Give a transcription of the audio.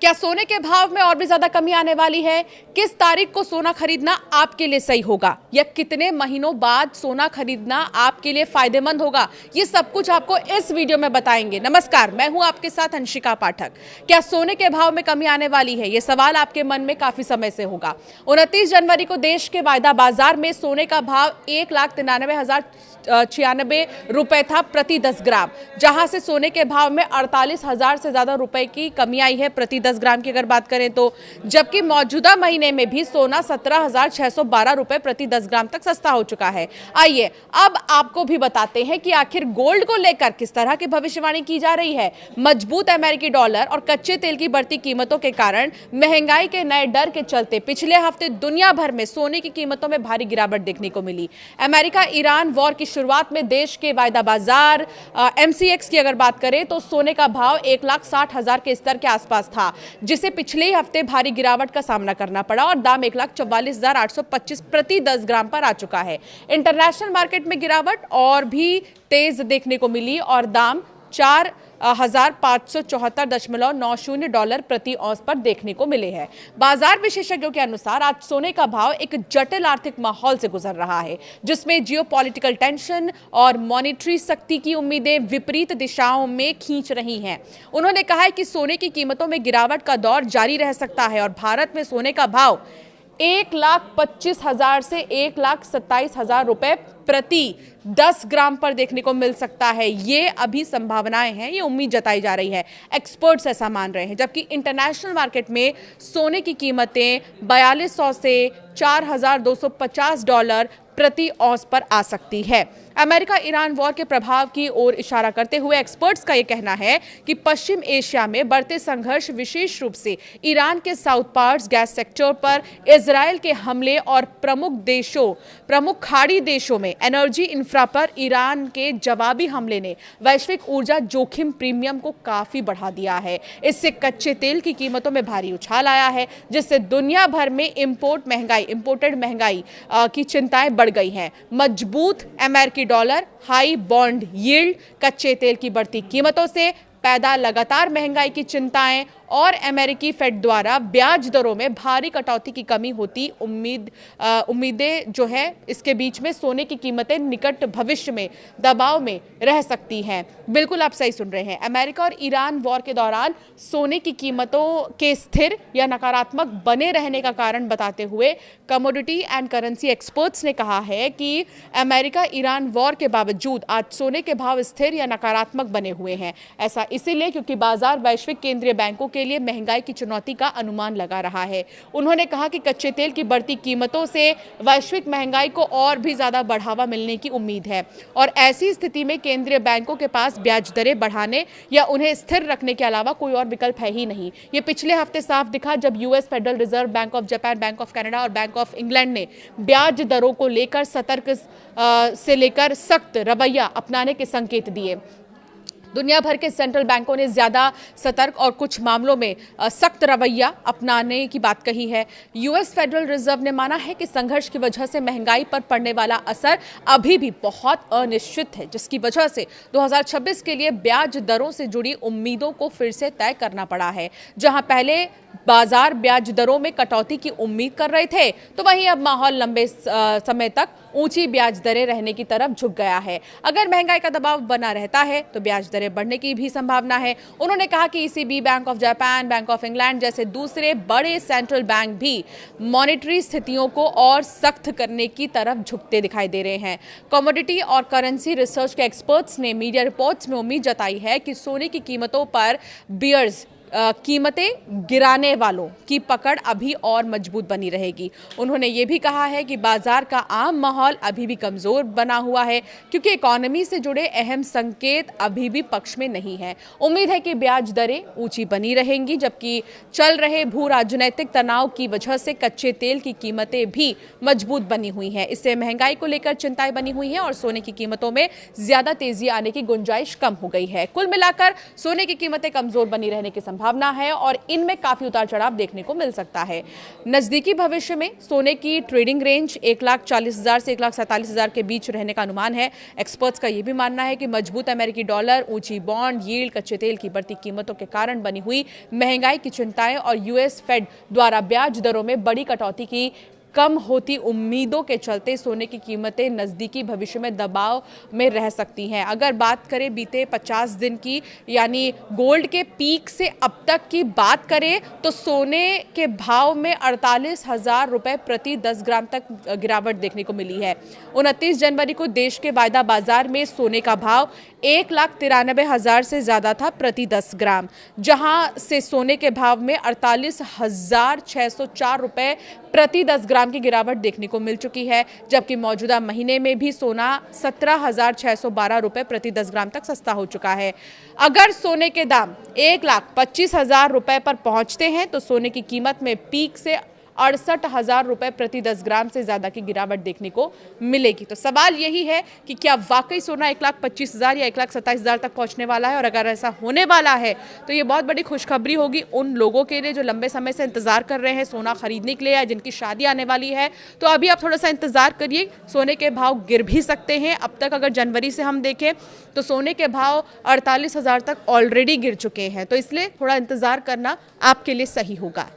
क्या सोने के भाव में और भी ज्यादा कमी आने वाली है? किस तारीख को सोना खरीदना आपके लिए सही होगा या कितने महीनों बाद सोना खरीदना आपके लिए फायदेमंद होगा? ये सब कुछ आपको इस वीडियो में बताएंगे। नमस्कार, मैं हूं आपके साथ अंशिका पाठक। क्या सोने के भाव में कमी आने वाली है? ये सवाल आपके मन में काफी समय से होगा। 29 जनवरी को देश के वायदा बाजार में सोने का भाव 1,93,096 रुपए था प्रति 10 ग्राम, जहां से सोने के भाव में 48,000 से ज्यादा रुपए की कमी आई है प्रति 10 ग्राम की अगर बात करें तो। जबकि मौजूदा महीने में भी सोना 17,612 रुपए प्रति 10 ग्राम तक सस्ता हो चुका है। आइए अब आपको भी बताते हैं कि आखिर गोल्ड को लेकर किस तरह की भविष्यवाणी की जा रही है। मजबूत अमेरिकी डॉलर और कच्चे तेल की बढ़ती कीमतों के कारण महंगाई के नए डर के चलते पिछले हफ्ते दुनिया भर में सोने की कीमतों में भारी गिरावट देखने को मिली। अमेरिका ईरान वॉर की शुरुआत में देश के वायदा बाजार MCX की अगर बात करें तो सोने का भाव 1,60,000 के स्तर के आसपास था, जिसे पिछले ही हफ्ते भारी गिरावट का सामना करना पड़ा और दाम 1,44,825 प्रति 10 ग्राम पर आ चुका है। इंटरनेशनल मार्केट में गिरावट और भी तेज देखने को मिली और दाम 4,574.90 डॉलर प्रति औंस पर देखने को मिले हैं। बाजार विशेषज्ञों के अनुसार आज सोने का भाव एक जटिल आर्थिक माहौल से गुजर रहा है, जिसमें जियोपॉलिटिकल टेंशन और मॉनेटरी सख्ती की उम्मीदें विपरीत दिशाओं में खींच रही हैं। उन्होंने कहा है कि सोने की कीमतों में गिरावट का दौर जारी रह सकता है और भारत में सोने का भाव 1,25,000 से 1,27,000 रुपए प्रति 10 ग्राम पर देखने को मिल सकता है। ये अभी संभावनाएं हैं, ये उम्मीद जताई जा रही है। एक्सपर्ट्स ऐसा मान रहे हैं। जबकि इंटरनेशनल मार्केट में सोने की कीमतें 4,200 से 4,250 डॉलर प्रति औंस पर आ सकती है। अमेरिका ईरान वॉर के प्रभाव की ओर इशारा करते हुए एक्सपर्ट्स का यह कहना है कि पश्चिम एशिया में बढ़ते संघर्ष विशेष रूप से ईरान के साउथ पार्ट्स गैस सेक्टर पर इजरायल के हमले और प्रमुख खाड़ी देशों में एनर्जी इंफ्रा पर ईरान के जवाबी हमले ने वैश्विक ऊर्जा जोखिम प्रीमियम को काफी बढ़ा दिया है। इससे कच्चे तेल की कीमतों में भारी उछाल आया है, जिससे दुनिया भर में इंपोर्टेड महंगाई की चिंताएं बढ़ गई हैं। मजबूत अमेरिकी डॉलर, हाई बॉन्ड यील्ड, कच्चे तेल की बढ़ती कीमतों से पैदा लगातार महंगाई की चिंताएं और अमेरिकी फेड द्वारा ब्याज दरों में भारी कटौती की कमी होती उम्मीदें जो है, इसके बीच में सोने की कीमतें निकट भविष्य में दबाव में रह सकती हैं। बिल्कुल आप सही सुन रहे हैं। अमेरिका और ईरान वॉर के दौरान सोने की कीमतों के स्थिर या नकारात्मक बने रहने का कारण बताते हुए कमोडिटी एंड करेंसी एक्सपर्ट्स ने कहा है कि अमेरिका ईरान वॉर के बावजूद आज सोने के भाव स्थिर या नकारात्मक बने हुए हैं। ऐसा इसीलिए क्योंकि बाजार वैश्विक केंद्रीय बैंकों के लिए महंगाई की चुनौती का अनुमान लगा रहा है। उन्होंने कहा कि कच्चे तेल की बढ़ती कीमतों से वैश्विक महंगाई को और भी ज्यादा बढ़ावा मिलने की उम्मीद है और ऐसी स्थिति में केंद्रीय बैंकों के पास ब्याज दरें बढ़ाने या उन्हें स्थिर रखने के अलावा कोई और विकल्प है ही नहीं। ये पिछले हफ्ते साफ दिखा जब US federal reserve, bank of Japan, bank of Canada और बैंक ऑफ इंग्लैंड ने ब्याज दरों को लेकर सतर्क से लेकर सख्त रवैया अपनाने के संकेत दिए। दुनिया भर के सेंट्रल बैंकों ने ज्यादा सतर्क और कुछ मामलों में सख्त रवैया अपनाने की बात कही है। US फेडरल रिजर्व ने माना है कि संघर्ष की वजह से महंगाई पर पड़ने वाला असर अभी भी बहुत अनिश्चित है, जिसकी वजह से 2026 के लिए ब्याज दरों से जुड़ी उम्मीदों को फिर से तय करना पड़ा है। जहां पहले बाजार ब्याज दरों में कटौती की उम्मीद कर रहे थे, तो वहीं अब माहौल लंबे समय तक ऊंची ब्याज दरें रहने की तरफ झुक गया है। अगर महंगाई का दबाव बना रहता है तो ब्याज दरें बढ़ने की भी संभावना है। उन्होंने कहा कि ECB, bank of Japan, bank of England जैसे दूसरे बड़े सेंट्रल बैंक भी मॉनेटरी स्थितियों को और सख्त करने की तरफ झुकते दिखाई दे रहे हैं। कमोडिटी और करेंसी रिसर्च के एक्सपर्ट्स ने मीडिया रिपोर्ट्स में उम्मीद जताई है कि सोने की कीमतों पर बियर्स कीमतें गिराने वालों की पकड़ अभी और मजबूत बनी रहेगी। उन्होंने ये भी कहा है कि बाजार का आम माहौल अभी भी कमजोर बना हुआ है, क्योंकि इकोनॉमी से जुड़े अहम संकेत अभी भी पक्ष में नहीं है। उम्मीद है कि ब्याज दरें ऊंची बनी रहेंगी, जबकि चल रहे भू राजनीतिक तनाव की वजह से कच्चे तेल की कीमतें भी मजबूत बनी हुई हैं। इससे महंगाई को लेकर चिंताएं बनी हुई हैं और सोने की कीमतों में ज्यादा तेजी आने की गुंजाइश कम हो गई है। कुल मिलाकर सोने की कीमतें कमजोर बनी रहने की संभावना संभावना है और इनमें काफी उतार चढ़ाव देखने को मिल सकता है। नजदीकी भविष्य में सोने की ट्रेडिंग रेंज 1,40,000 से 1,47,000 के बीच रहने का अनुमान है। एक्सपर्ट्स का यह भी मानना है कि मजबूत अमेरिकी डॉलर, ऊंची बॉन्ड यील्ड, कच्चे तेल की बढ़ती कीमतों के कारण बनी हुई महंगाई की चिंताएं और यूएस फेड द्वारा ब्याज दरों में बड़ी कटौती की कम होती उम्मीदों के चलते सोने की कीमतें नजदीकी भविष्य में दबाव में रह सकती हैं। अगर बात करें बीते 50 दिन की, यानी गोल्ड के पीक से अब तक की बात करें, तो सोने के भाव में 48,000 रुपए प्रति 10 ग्राम तक गिरावट देखने को मिली है। 29 जनवरी को देश के वायदा बाजार में सोने का भाव 1,93,000 से ज्यादा था प्रति 10 ग्राम, जहां से सोने के भाव में 48,604 रुपए प्रति 10 ग्राम की गिरावट देखने को मिल चुकी है, जबकि मौजूदा महीने में भी सोना 17,612 रुपए प्रति 10 ग्राम तक सस्ता हो चुका है। अगर सोने के दाम 1,25,000 रुपए पर पहुंचते हैं तो सोने की कीमत में पीक से 68,000 रुपए प्रति 10 ग्राम से ज्यादा की गिरावट देखने को मिलेगी। तो सवाल यही है कि क्या वाकई सोना 1,25,000 या 1,27,000 तक पहुंचने वाला है, और अगर ऐसा होने वाला है तो ये बहुत बड़ी खुशखबरी होगी उन लोगों के लिए जो लंबे समय से इंतजार कर रहे हैं सोना खरीदने के लिए या जिनकी शादी आने वाली है। तो अभी आप थोड़ा सा इंतजार करिए, सोने के भाव गिर भी सकते हैं। अब तक अगर जनवरी से हम देखें तो सोने के भाव 48,000 तक ऑलरेडी गिर चुके हैं, तो इसलिए थोड़ा इंतजार करना आपके लिए सही होगा।